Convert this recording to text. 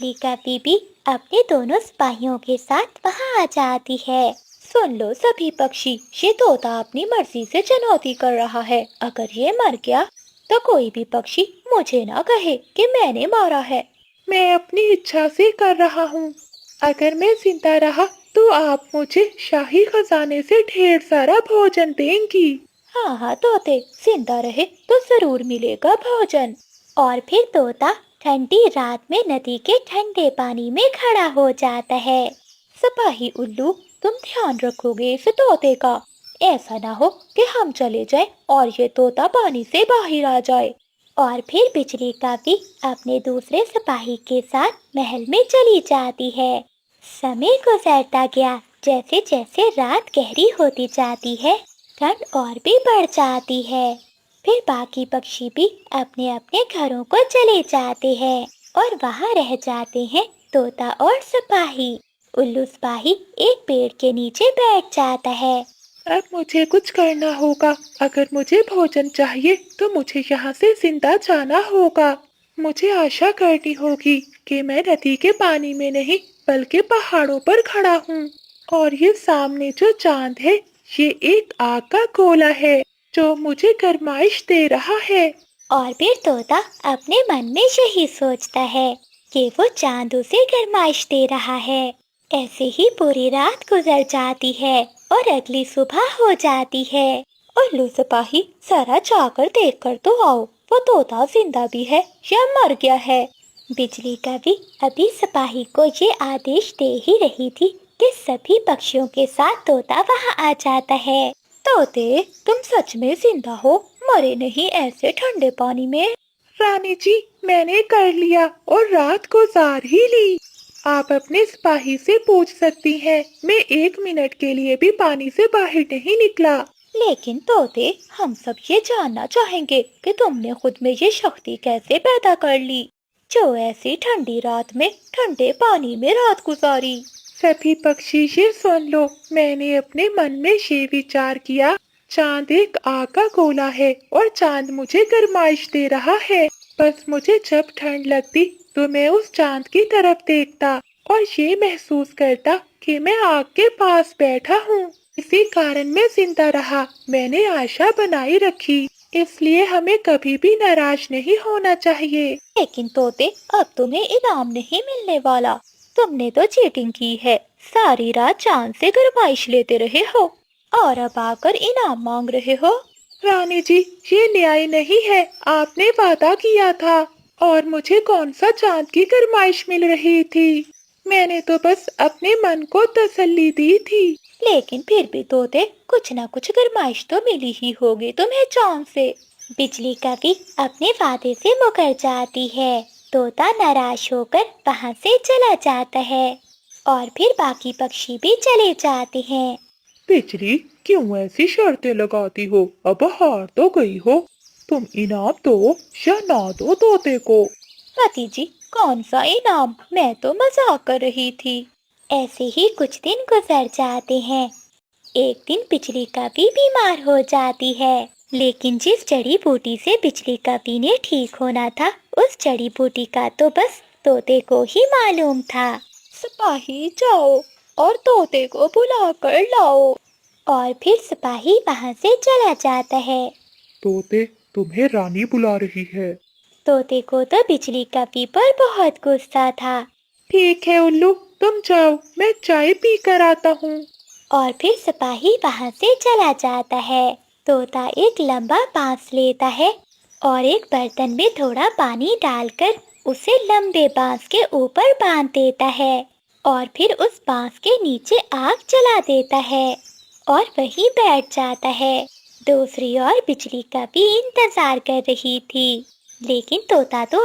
बिजली का बीबी अपने दोनों सिपाहियों के साथ वहां आ जाती है। सुन लो सभी पक्षी, ये तोता अपनी मर्जी से चुनौती कर रहा है। अगर ये मर गया तो कोई भी पक्षी मुझे ना कहे कि मैंने मारा है। मैं अपनी इच्छा से कर रहा हूँ। अगर मैं जिंदा रहा तो आप मुझे शाही खजाने से ढेर सारा भोजन देंगी। हाँ हाँ तोते, जिंदा रहे तो जरूर मिलेगा भोजन। और फिर तोता ठंडी रात में नदी के ठंडे पानी में खड़ा हो जाता है। सिपाही उल्लू, तुम ध्यान रखोगे इस तोते का। ऐसा ना हो कि हम चले जाएं और ये तोता पानी से बाहर आ जाए। और फिर बिजली का भी अपने दूसरे सिपाही के साथ महल में चली जाती है। समय गुजरता गया। जैसे जैसे रात गहरी होती जाती है, ठंड और भी बढ़ जाती है। फिर बाकी पक्षी भी अपने अपने घरों को चले जाते हैं और वहाँ रह जाते हैं तोता और सिपाही। उल्लू सिपाही एक पेड़ के नीचे बैठ जाता है। अब मुझे कुछ करना होगा। अगर मुझे भोजन चाहिए तो मुझे यहाँ से जिंदा जाना होगा। मुझे आशा करनी होगी कि मैं नदी के पानी में नहीं बल्कि पहाड़ों पर खड़ा हूँ। और ये सामने जो चांद है, ये एक आग का गोला है जो मुझे गरमाइश दे रहा है। और फिर तोता अपने मन में यही सोचता है कि वो चांद उसे गरमाइश दे रहा है। ऐसे ही पूरी रात गुजर जाती है और अगली सुबह हो जाती है। उल्लू सिपाही, जरा जाकर देख कर तो आओ, वो तोता जिंदा भी है या मर गया है। बिजली का भी अभी सिपाही को ये आदेश दे ही रही थी कि सभी पक्षियों के साथ तोता वहाँ आ जाता है। तोते, तुम सच में जिंदा हो, मरे नहीं ऐसे ठंडे पानी में। रानी जी, मैंने कर लिया और रात गुजार ही ली। आप अपने सिपाही से पूछ सकती हैं, मैं 1 मिनट के लिए भी पानी से बाहर नहीं निकला। लेकिन तोते, हम सब ये जानना चाहेंगे कि तुमने खुद में ये शक्ति कैसे पैदा कर ली, जो ऐसी ठंडी रात में ठंडे पानी में रात गुजारी। सभी पक्षी ये सुन लो, मैंने अपने मन में ये विचार किया, चांद एक आग का गोला है और चांद मुझे गरमाइश दे रहा है। बस मुझे जब ठंड लगती तो मैं उस चांद की तरफ देखता और ये महसूस करता कि मैं आग के पास बैठा हूँ। इसी कारण मैं जिंदा रहा। मैंने आशा बनाई रखी, इसलिए हमें कभी भी नाराज नहीं होना चाहिए। लेकिन तोते, अब तुम्हें इनाम नहीं मिलने वाला। तुमने तो चीटिंग की है, सारी रात चांद से गरमाइश लेते रहे हो और अब आकर इनाम मांग रहे हो। रानी जी, ये न्याय नहीं है। आपने वादा किया था और मुझे कौन सा चांद की गरमाइश मिल रही थी। मैंने तो बस अपने मन को तसल्ली दी थी। लेकिन फिर भी तोते, कुछ ना कुछ गरमाइश तो मिली ही होगी तुम्हें चांद से। बिजली का भी अपने वादे से मुकर जाती है। तोता नाराज होकर वहाँ से चला जाता है और फिर बाकी पक्षी भी चले जाते हैं। बिजली, क्यों ऐसी शर्तें लगाती हो? अब हार तो गई हो। तुम इनाम दो या ना दो तोते को। पति जी, कौन सा इनाम, मैं तो मजाक कर रही थी। ऐसे ही कुछ दिन गुजर जाते हैं। एक दिन बिजली का भी बीमार हो जाती है, लेकिन जिस जड़ी बूटी से बिजली का भी ने ठीक होना था, उस जड़ी बूटी का तो बस तोते को ही मालूम था। सिपाही, जाओ और तोते को बुला कर लाओ। और फिर सिपाही वहाँ से चला जाता है। तोते, तुम्हें रानी बुला रही है। तोते को तो बिजली का भी पर बहुत गुस्सा था। ठीक है उल्लू, तुम जाओ, मैं चाय पी कर आता हूँ। और फिर सिपाही वहाँ से चला जाता है। तोता एक लंबा बांस लेता है और एक बर्तन में थोड़ा पानी डालकर उसे लंबे बांस के ऊपर बांध देता है और फिर उस बांस के नीचे आग जला देता है और वहीं बैठ जाता है। दूसरी ओर बिजली का भी इंतजार कर रही थी, लेकिन तोता तो